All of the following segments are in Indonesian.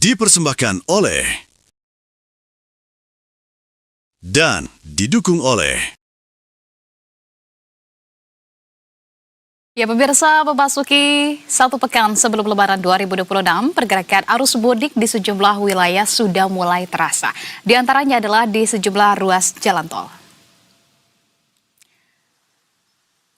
Dipersembahkan oleh dan didukung oleh Ya pemirsa, memasuki satu pekan sebelum Lebaran 2026, pergerakan arus mudik di sejumlah wilayah sudah mulai terasa. Di antaranya adalah di sejumlah ruas jalan tol.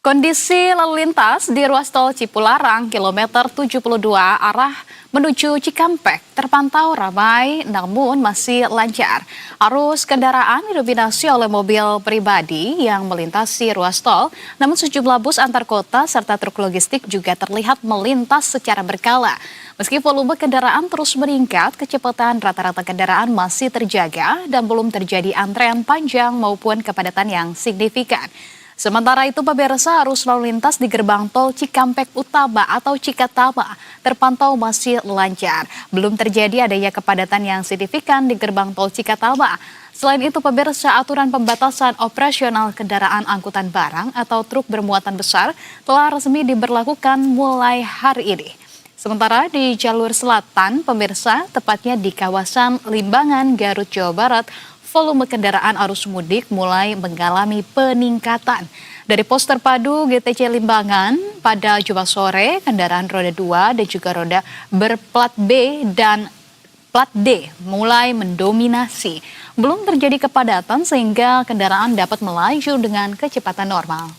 Kondisi lalu lintas di ruas tol Cipularang, kilometer 72 arah menuju Cikampek terpantau ramai namun masih lancar. Arus kendaraan didominasi oleh mobil pribadi yang melintasi ruas tol, namun sejumlah bus antar kota serta truk logistik juga terlihat melintas secara berkala. Meski volume kendaraan terus meningkat, kecepatan rata-rata kendaraan masih terjaga dan belum terjadi antrean panjang maupun kepadatan yang signifikan. Sementara itu, pemirsa, arus lalu lintas di gerbang tol Cikampek Utama atau Cikatama terpantau masih lancar. Belum terjadi adanya kepadatan yang signifikan di gerbang tol Cikatama. Selain itu, pemirsa, aturan pembatasan operasional kendaraan angkutan barang atau truk bermuatan besar telah resmi diberlakukan mulai hari ini. Sementara di jalur selatan, pemirsa, tepatnya di kawasan Limbangan, Garut, Jawa Barat, volume kendaraan arus mudik mulai mengalami peningkatan. Dari pos terpadu GTC Limbangan, pada Jumat sore, kendaraan roda 2 dan juga roda berplat B dan plat D mulai mendominasi. Belum terjadi kepadatan sehingga kendaraan dapat melaju dengan kecepatan normal.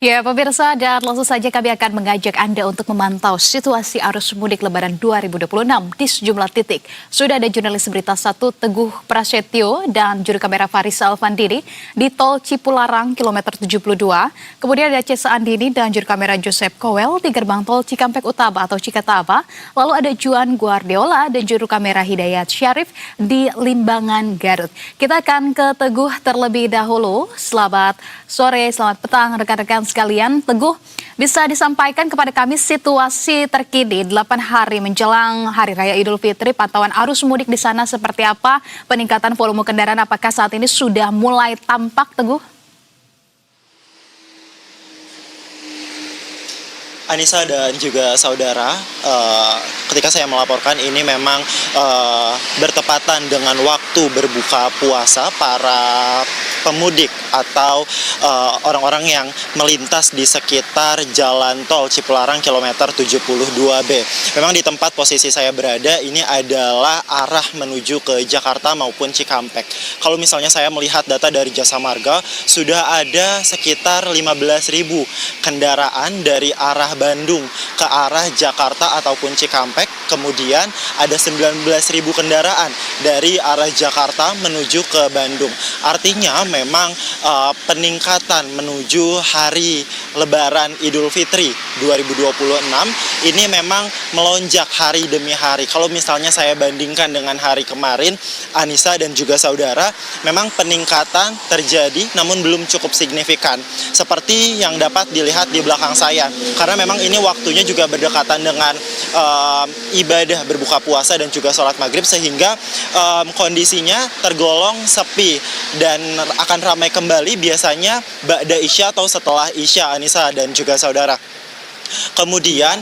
Ya pemirsa, dan langsung saja kami akan mengajak Anda untuk memantau situasi arus mudik Lebaran 2026 di sejumlah titik. Sudah ada jurnalis berita 1 Teguh Prasetyo dan juru kamera Farisal Alfandini di tol Cipularang kilometer 72. Kemudian ada Cesa Andini dan juru kamera Joseph Kowel di gerbang tol Cikampek Utama atau Cikatama. Lalu ada Juan Guardiola dan juru kamera Hidayat Syarif di Limbangan, Garut. Kita akan ke Teguh terlebih dahulu. Selamat sore, selamat petang rekan-rekan sekalian. Teguh, bisa disampaikan kepada kami situasi terkini 8 hari menjelang Hari Raya Idul Fitri, pantauan arus mudik di sana seperti apa? Peningkatan volume kendaraan apakah saat ini sudah mulai tampak, Teguh? Anissa dan juga saudara, ketika saya melaporkan ini memang bertepatan dengan waktu berbuka puasa para pemudik atau orang-orang yang melintas di sekitar jalan tol Cipularang kilometer 72B. Memang di tempat posisi saya berada ini adalah arah menuju ke Jakarta maupun Cikampek. Kalau misalnya saya melihat data dari Jasa Marga, sudah ada sekitar 15.000 kendaraan dari arah Bandung ke arah Jakarta ataupun Cikampek. Kemudian ada 19.000 kendaraan dari arah Jakarta menuju ke Bandung. Artinya memang peningkatan menuju hari Lebaran Idul Fitri 2026 ini memang melonjak hari demi hari. Kalau misalnya saya bandingkan dengan hari kemarin, Anissa dan juga saudara, memang peningkatan terjadi namun belum cukup signifikan. Seperti yang dapat dilihat di belakang saya. Karena memang ini waktunya juga berdekatan dengan ibadah berbuka puasa dan juga sholat maghrib, sehingga kondisinya tergolong sepi dan akan ramai kembali biasanya ba'da isya atau setelah isya, Anissa dan juga saudara. Kemudian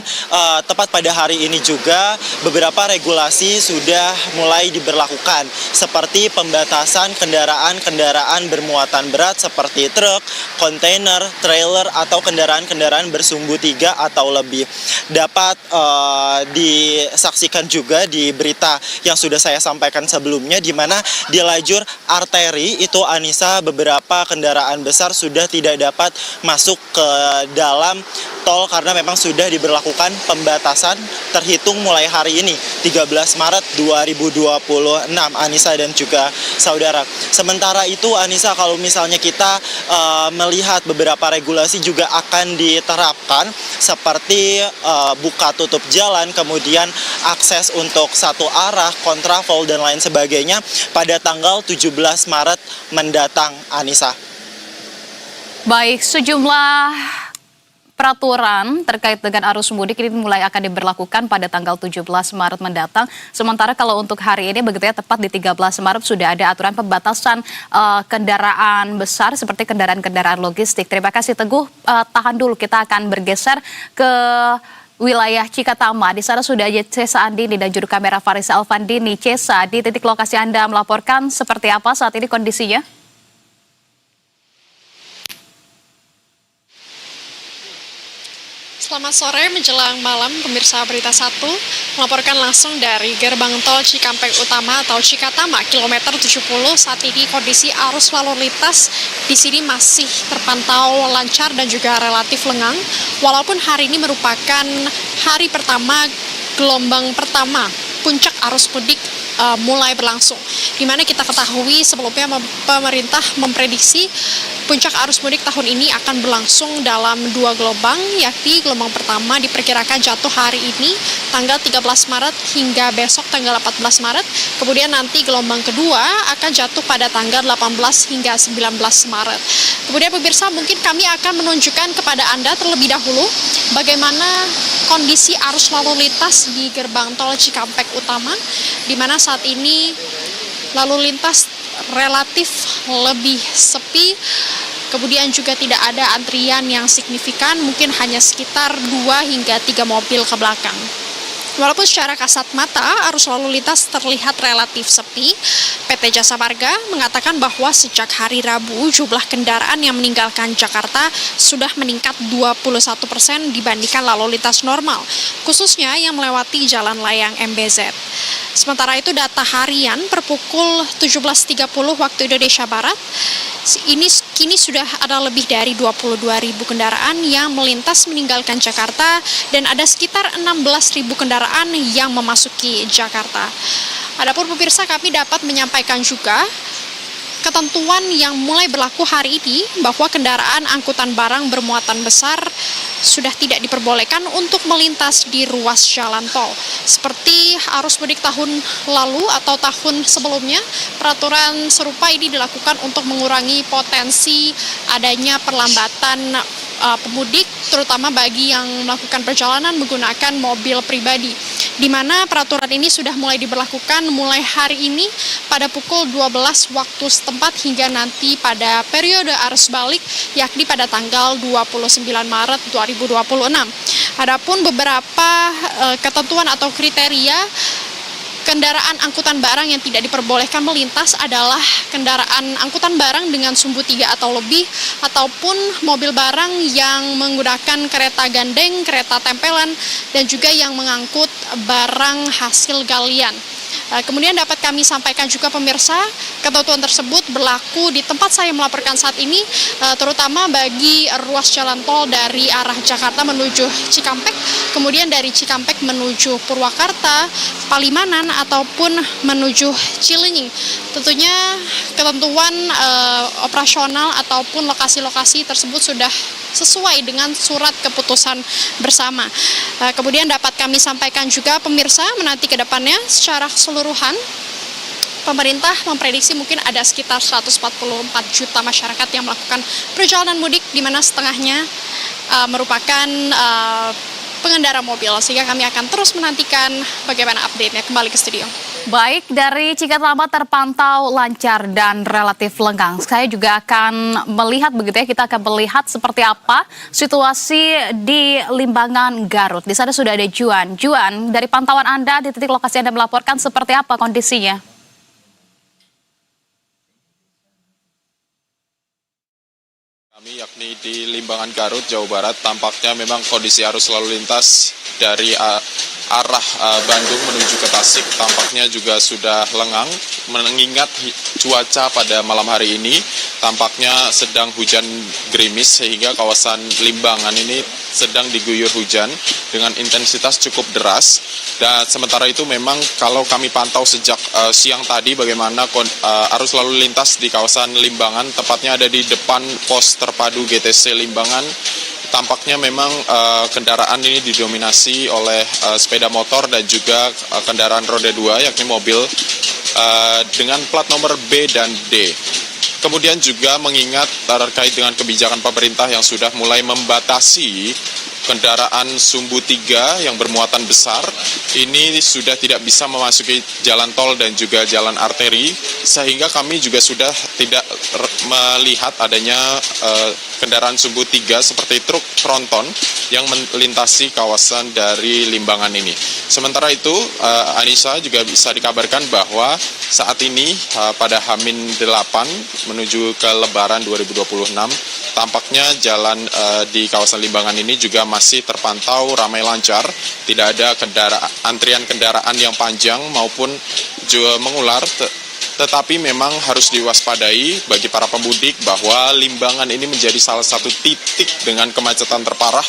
tepat pada hari ini juga beberapa regulasi sudah mulai diberlakukan, seperti pembatasan kendaraan-kendaraan bermuatan berat seperti truk, kontainer, trailer atau kendaraan-kendaraan bersumbu 3 atau lebih. Dapat disaksikan juga di berita yang sudah saya sampaikan sebelumnya, di mana di lajur arteri itu, Anissa, beberapa kendaraan besar sudah tidak dapat masuk ke dalam tol karena memang sudah diberlakukan pembatasan terhitung mulai hari ini 13 Maret 2026, Anissa dan juga saudara. Sementara itu Anissa, kalau misalnya kita melihat beberapa regulasi juga akan diterapkan seperti buka tutup jalan, kemudian akses untuk satu arah, kontraflow dan lain sebagainya pada tanggal 17 Maret mendatang, Anissa. Baik, sejumlah peraturan terkait dengan arus mudik ini mulai akan diberlakukan pada tanggal 17 Maret mendatang. Sementara kalau untuk hari ini begitu ya, tepat di 13 Maret sudah ada aturan pembatasan kendaraan besar seperti kendaraan-kendaraan logistik. Terima kasih Teguh. Tahan dulu, kita akan bergeser ke wilayah Cikatama. Di sana sudah ada Cesa Andini dan juru kamera Farisa Alfandini. Cesa, di titik lokasi Anda melaporkan seperti apa saat ini kondisinya? Selamat sore menjelang malam, pemirsa Berita 1 melaporkan langsung dari gerbang tol Cikampek Utama atau Cikatama kilometer 70. Saat ini kondisi arus lalu lintas di sini masih terpantau lancar dan juga relatif lengang. Walaupun hari ini merupakan hari pertama gelombang pertama puncak arus mudik mulai berlangsung. Di mana kita ketahui sebelumnya pemerintah memprediksi puncak arus mudik tahun ini akan berlangsung dalam 2 gelombang, yakni gelombang pertama diperkirakan jatuh hari ini tanggal 13 Maret hingga besok tanggal 14 Maret. Kemudian nanti gelombang kedua akan jatuh pada tanggal 18 hingga 19 Maret. Kemudian pemirsa, mungkin kami akan menunjukkan kepada Anda terlebih dahulu bagaimana kondisi arus lalu lintas di gerbang tol Cikampek Utama, di mana saat ini lalu lintas relatif lebih sepi, kemudian juga tidak ada antrian yang signifikan, mungkin hanya sekitar 2 hingga 3 mobil ke belakang. Walaupun secara kasat mata arus lalu lintas terlihat relatif sepi, PT Jasa Marga mengatakan bahwa sejak hari Rabu jumlah kendaraan yang meninggalkan Jakarta sudah meningkat 21% dibandingkan lalu lintas normal, khususnya yang melewati Jalan Layang MBZ. Sementara itu data harian per pukul 17.30 waktu Indonesia Barat, kini sudah ada lebih dari 22.000 kendaraan yang melintas meninggalkan Jakarta dan ada sekitar 16.000 kendaraan yang memasuki Jakarta. Adapun pemirsa, kami dapat menyampaikan juga ketentuan yang mulai berlaku hari ini bahwa kendaraan angkutan barang bermuatan besar sudah tidak diperbolehkan untuk melintas di ruas jalan tol. Seperti arus mudik tahun lalu atau tahun sebelumnya, peraturan serupa ini dilakukan untuk mengurangi potensi adanya perlambatan pemudik, terutama bagi yang melakukan perjalanan menggunakan mobil pribadi, di mana peraturan ini sudah mulai diberlakukan mulai hari ini pada pukul 12 waktu setempat hingga nanti pada periode arus balik, yakni pada tanggal 29 Maret 2026. Adapun beberapa ketentuan atau kriteria kendaraan angkutan barang yang tidak diperbolehkan melintas adalah kendaraan angkutan barang dengan sumbu 3 atau lebih, ataupun mobil barang yang menggunakan kereta gandeng, kereta tempelan, dan juga yang mengangkut barang hasil galian. Kemudian dapat kami sampaikan juga pemirsa, ketentuan tersebut berlaku di tempat saya melaporkan saat ini, terutama bagi ruas jalan tol dari arah Jakarta menuju Cikampek, kemudian dari Cikampek menuju Purwakarta, Palimanan, ataupun menuju Cileunyi. Tentunya ketentuan operasional ataupun lokasi-lokasi tersebut sudah sesuai dengan surat keputusan bersama. Kemudian dapat kami sampaikan juga pemirsa, menanti ke depannya secara keseluruhan pemerintah memprediksi mungkin ada sekitar 144 juta masyarakat yang melakukan perjalanan mudik, di mana setengahnya merupakan pengendara mobil, sehingga kami akan terus menantikan bagaimana update-nya. Kembali ke studio. Baik, dari Cikatama terpantau lancar dan relatif lengang. Saya juga akan melihat begitu ya, kita akan melihat seperti apa situasi di Limbangan, Garut. Di sana sudah ada Juan. Juan, dari pantauan Anda di titik lokasi Anda melaporkan seperti apa kondisinya? Kami yakni di Limbangan Garut, Jawa Barat, tampaknya memang kondisi arus lalu lintas dari arah Bandung menuju ke Tasik tampaknya juga sudah lengang, mengingat cuaca pada malam hari ini tampaknya sedang hujan gerimis sehingga kawasan Limbangan ini sedang diguyur hujan dengan intensitas cukup deras. Dan sementara itu memang kalau kami pantau sejak siang tadi bagaimana arus lalu lintas di kawasan Limbangan, tepatnya ada di depan pos terpadu GTC Limbangan, tampaknya memang kendaraan ini didominasi oleh sepeda motor dan juga kendaraan roda 2 yakni mobil dengan plat nomor B dan D. Kemudian juga mengingat terkait dengan kebijakan pemerintah yang sudah mulai membatasi kendaraan sumbu 3 yang bermuatan besar, ini sudah tidak bisa memasuki jalan tol dan juga jalan arteri, sehingga kami juga sudah tidak melihat adanya kendaraan sumbu 3 seperti truk tronton yang melintasi kawasan dari Limbangan ini. Sementara itu, Anissa juga bisa dikabarkan bahwa saat ini pada H-8 menuju ke Lebaran 2026, tampaknya jalan di kawasan Limbangan ini juga masih terpantau ramai lancar, tidak ada antrian kendaraan yang panjang maupun juga mengular. Tetapi memang harus diwaspadai bagi para pemudik bahwa Limbangan ini menjadi salah satu titik dengan kemacetan terparah,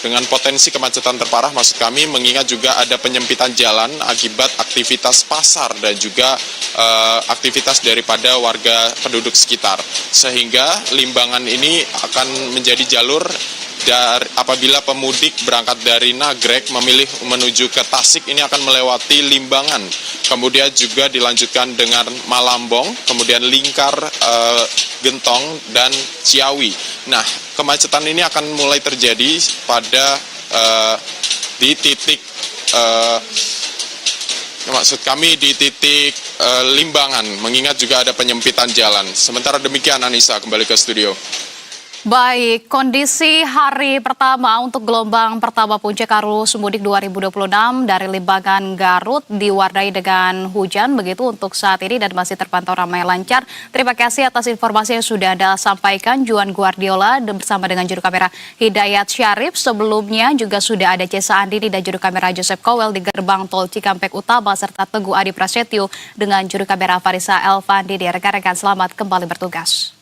dengan potensi kemacetan terparah maksud kami, mengingat juga ada penyempitan jalan akibat aktivitas pasar dan juga aktivitas daripada warga penduduk sekitar. Sehingga Limbangan ini akan menjadi jalur apabila pemudik berangkat dari Nagrek memilih menuju ke Tasik, ini akan melewati Limbangan, kemudian juga dilanjutkan dengan Malambong, kemudian Lingkar, Gentong, dan Ciawi. Nah, kemacetan ini akan mulai terjadi pada di titik maksud kami di titik Limbangan, mengingat juga ada penyempitan jalan. Sementara demikian, Anissa, kembali ke studio. Baik, kondisi hari pertama untuk gelombang pertama puncak arus mudik 2026 dari Limbangan Garut diwarnai dengan hujan begitu untuk saat ini dan masih terpantau ramai lancar. Terima kasih atas informasi yang sudah Anda sampaikan, Juan Guardiola bersama dengan juru kamera Hidayat Syarif. Sebelumnya juga sudah ada Cesa Andini dan juru kamera Joseph Kowel di gerbang tol Cikampek Utama serta Teguh Adi Prasetyo dengan juru kamera Farisa Elvandi. Rekan-rekan, selamat kembali bertugas.